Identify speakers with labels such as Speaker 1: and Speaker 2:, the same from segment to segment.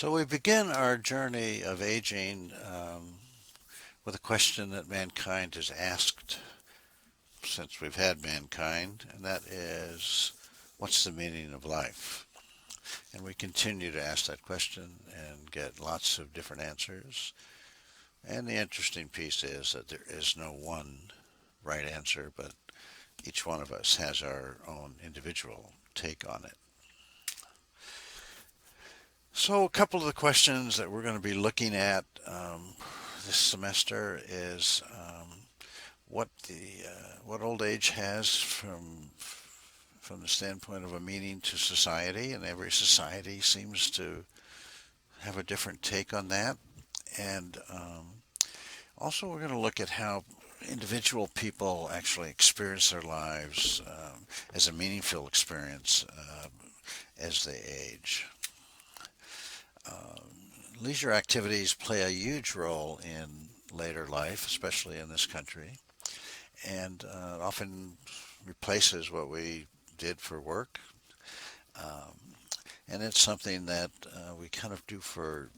Speaker 1: So we begin our journey of aging with a question that mankind has asked since we've had mankind, and that is, what's the meaning of life? And we continue to ask that question and get lots of different answers. And the interesting piece is that there is no one right answer, but each one of us has our own individual take on it. So, a couple of the questions that we're going to be looking at this semester is what old age has from the standpoint of a meaning to society, and every society seems to have a different take on that. And also, we're going to look at how individual people actually experience their lives as a meaningful experience as they age. Leisure activities play a huge role in later life, especially in this country, and often replaces what we did for work. Um, and it's something that we kind of do for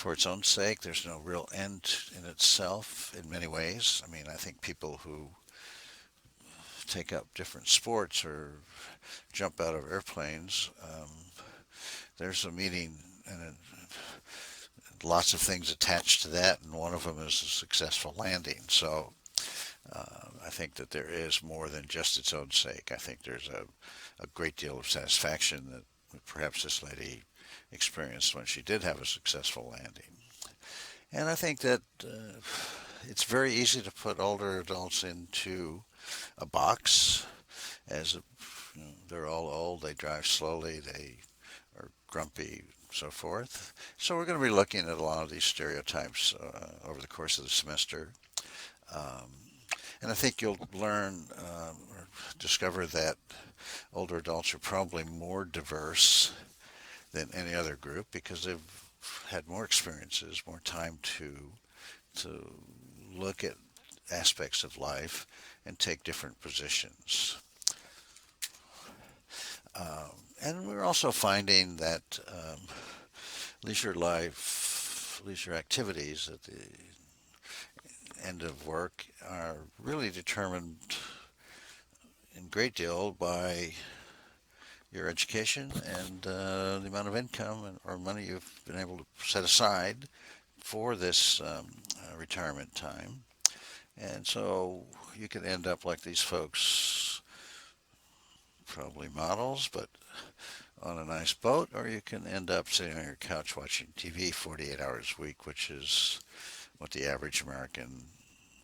Speaker 1: its own sake. There's no real end in itself in many ways. I mean, I think people who take up different sports or jump out of airplanes, there's a meaning and lots of things attached to that, and one of them is a successful landing. So I think that there is more than just its own sake. I think there's a great deal of satisfaction that perhaps this lady experienced when she did have a successful landing. And I think that it's very easy to put older adults into a box as they're all old, they drive slowly, they are grumpy, so forth. So we're going to be looking at a lot of these stereotypes over the course of the semester. Um, and I think you'll learn or discover that older adults are probably more diverse than any other group because they've had more experiences, more time to look at aspects of life and take different positions. And we're also finding that leisure activities at the end of work are really determined in great deal by your education and the amount of income or money you've been able to set aside for this retirement time. And so you could end up like these folks, probably models, but on a nice boat, or you can end up sitting on your couch watching TV 48 hours a week, which is what the average American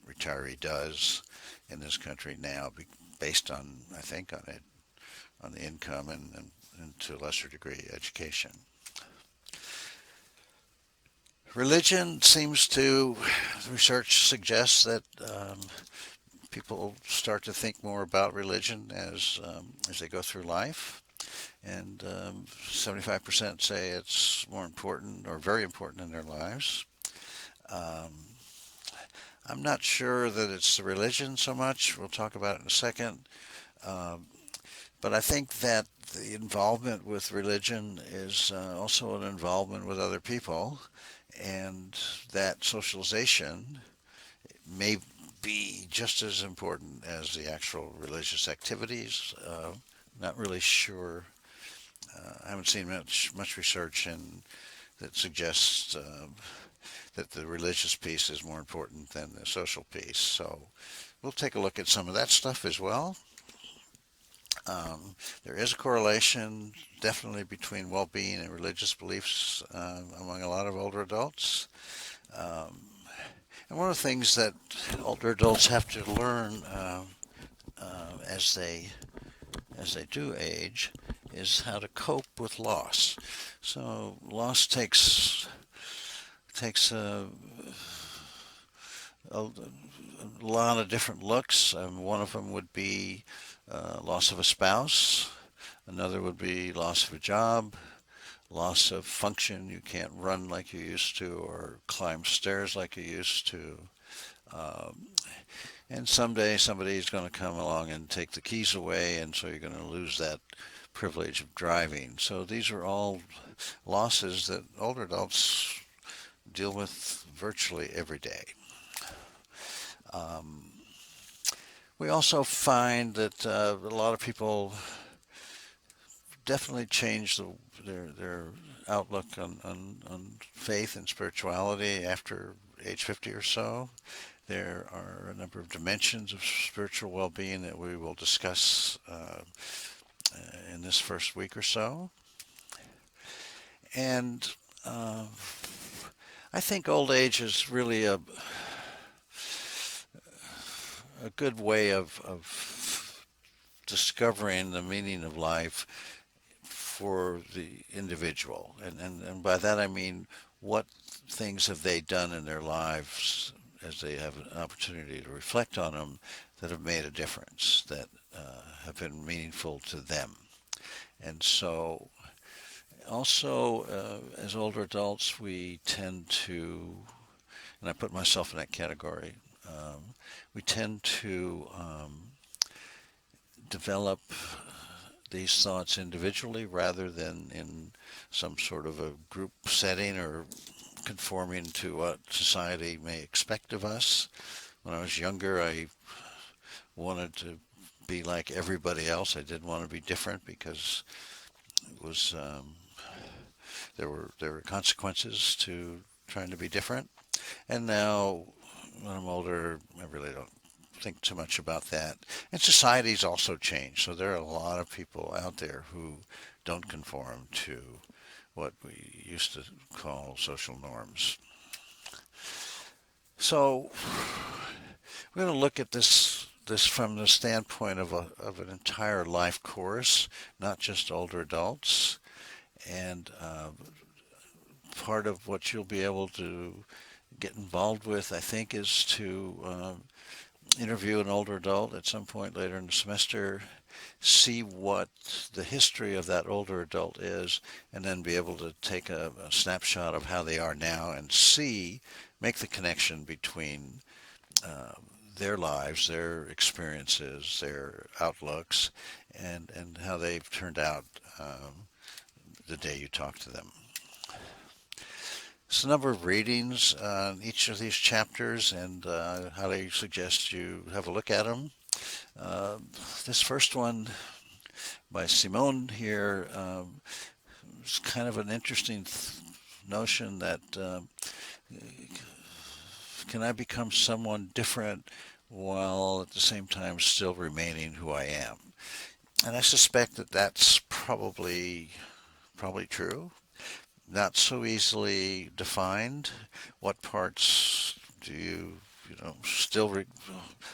Speaker 1: retiree does in this country now, based on, I think, on the income and to a lesser degree education. Religion seems to, research suggests that people start to think more about religion as they go through life. And 75% say it's more important or very important in their lives. Um, I'm not sure that it's the religion so much. We'll talk about it in a second. Um, but I think that the involvement with religion is also an involvement with other people, and that socialization may be just as important as the actual religious activities. Not really sure. I haven't seen much research that suggests that the religious piece is more important than the social piece. So we'll take a look at some of that stuff as well. There is a correlation definitely between well-being and religious beliefs among a lot of older adults. Um, and one of the things that older adults have to learn as they do age is how to cope with loss. So loss takes a lot of different looks. One of them would be loss of a spouse. Another would be loss of a job, loss of function. You can't run like you used to or climb stairs like you used to. Um, and someday somebody's going to come along and take the keys away, and so you're going to lose that privilege of driving. So these are all losses that older adults deal with virtually every day. Um, we also find that a lot of people definitely change their outlook on faith and spirituality after age 50 or so. There are a number of dimensions of spiritual well-being that we will discuss in this first week or so. And uh, I think old age is really a good way of discovering the meaning of life for the individual. And by that I mean, what things have they done in their lives as they have an opportunity to reflect on them that have made a difference, that have been meaningful to them. And so also, as older adults, we tend to, and I put myself in that category, we tend to develop these thoughts individually rather than in some sort of a group setting or conforming to what society may expect of us. When I was younger, I wanted to be like everybody else. I didn't want to be different because it was there were consequences to trying to be different. And now, when I'm older, I really don't think too much about that. And society's also changed, so there are a lot of people out there who don't conform to what we used to call social norms. So we're going to look at this from the standpoint of an entire life course, not just older adults. And part of what you'll be able to get involved with, I think, is to interview an older adult at some point later in the semester, see what the history of that older adult is, and then be able to take a snapshot of how they are now and make the connection between uh, their lives, their experiences, their outlooks, and how they've turned out the day you talk to them. It's a number of readings on each of these chapters, and I highly suggest you have a look at them. Uh, this first one by Simone here is kind of an interesting notion that can I become someone different while at the same time still remaining who I am? And I suspect that that's probably true. Not so easily defined. What parts do you still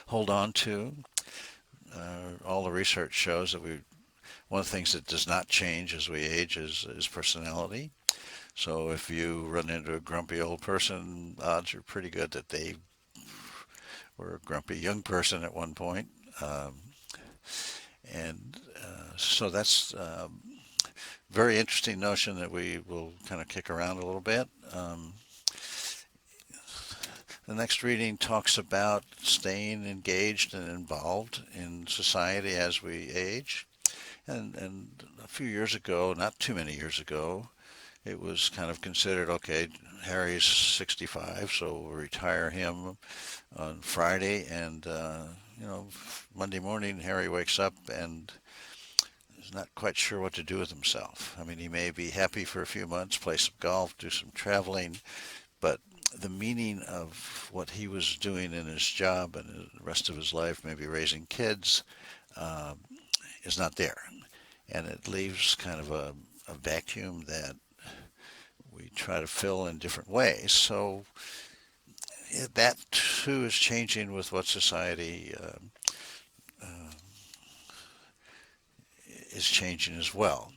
Speaker 1: hold on to? All the research shows that one of the things that does not change as we age is personality. So if you run into a grumpy old person, odds are pretty good that they were a grumpy young person at one point. And so that's very interesting notion that we will kind of kick around a little bit. The next reading talks about staying engaged and involved in society as we age. And a few years ago, not too many years ago, it was kind of considered, okay, Harry's 65, so we'll retire him on Friday. And, Monday morning, Harry wakes up and is not quite sure what to do with himself. I mean, he may be happy for a few months, play some golf, do some traveling, but the meaning of what he was doing in his job and the rest of his life, maybe raising kids, is not there. And it leaves kind of a vacuum that we try to fill in different ways. So that too is changing with what society is changing as well.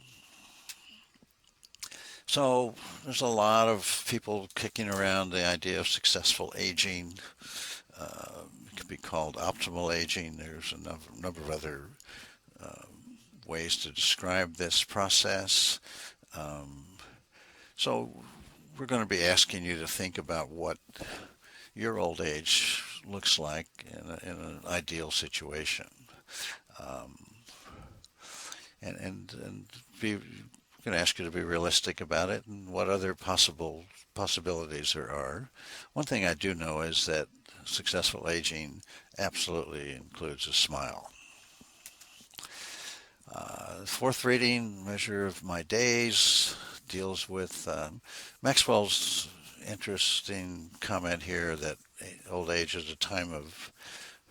Speaker 1: So there's a lot of people kicking around the idea of successful aging. It could be called optimal aging. There's a number of other uh, ways to describe this process. Um, so we're going to be asking you to think about what your old age looks like in an ideal situation. Um, and be going to ask you to be realistic about it and what other possibilities there are. One thing I do know is that successful aging absolutely includes a smile. Fourth reading, Measure of My Days, deals with Maxwell's interesting comment here that old age is a time of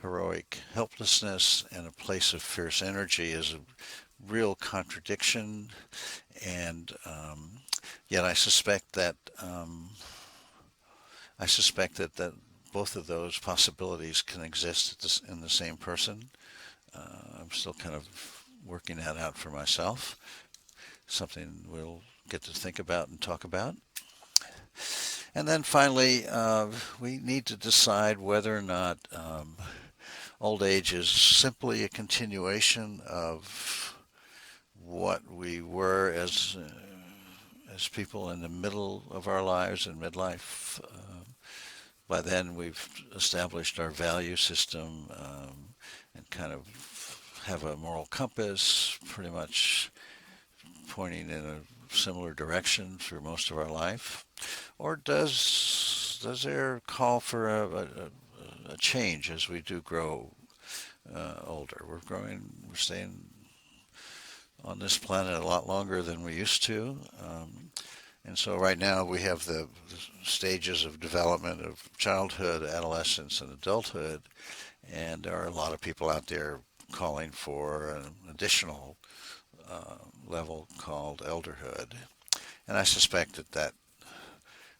Speaker 1: heroic helplessness and a place of fierce energy is a real contradiction, and yet I suspect that both of those possibilities can exist in the same person. I'm still kind of working that out for myself. Something we'll get to think about and talk about. And then finally, we need to decide whether or not old age is simply a continuation of what we were as people in the middle of our lives in midlife. By then, we've established our value system and kind of have a moral compass, pretty much pointing in a similar direction through most of our life, or does there call for a change as we do grow older? We're staying on this planet a lot longer than we used to. And so right now we have the stages of development of childhood, adolescence, and adulthood. And there are a lot of people out there calling for an additional level called elderhood. And I suspect that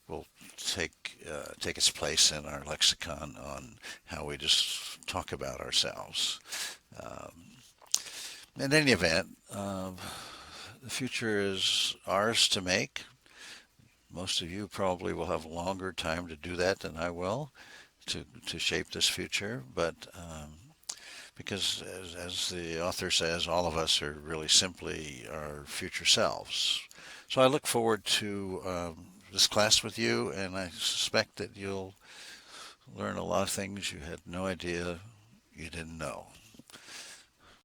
Speaker 1: will take its place in our lexicon on how we just talk about ourselves. Um, in any event, the future is ours to make. Most of you probably will have longer time to do that than I will to shape this future. But because, as the author says, all of us are really simply our future selves. So I look forward to this class with you, and I suspect that you'll learn a lot of things you had no idea you didn't know.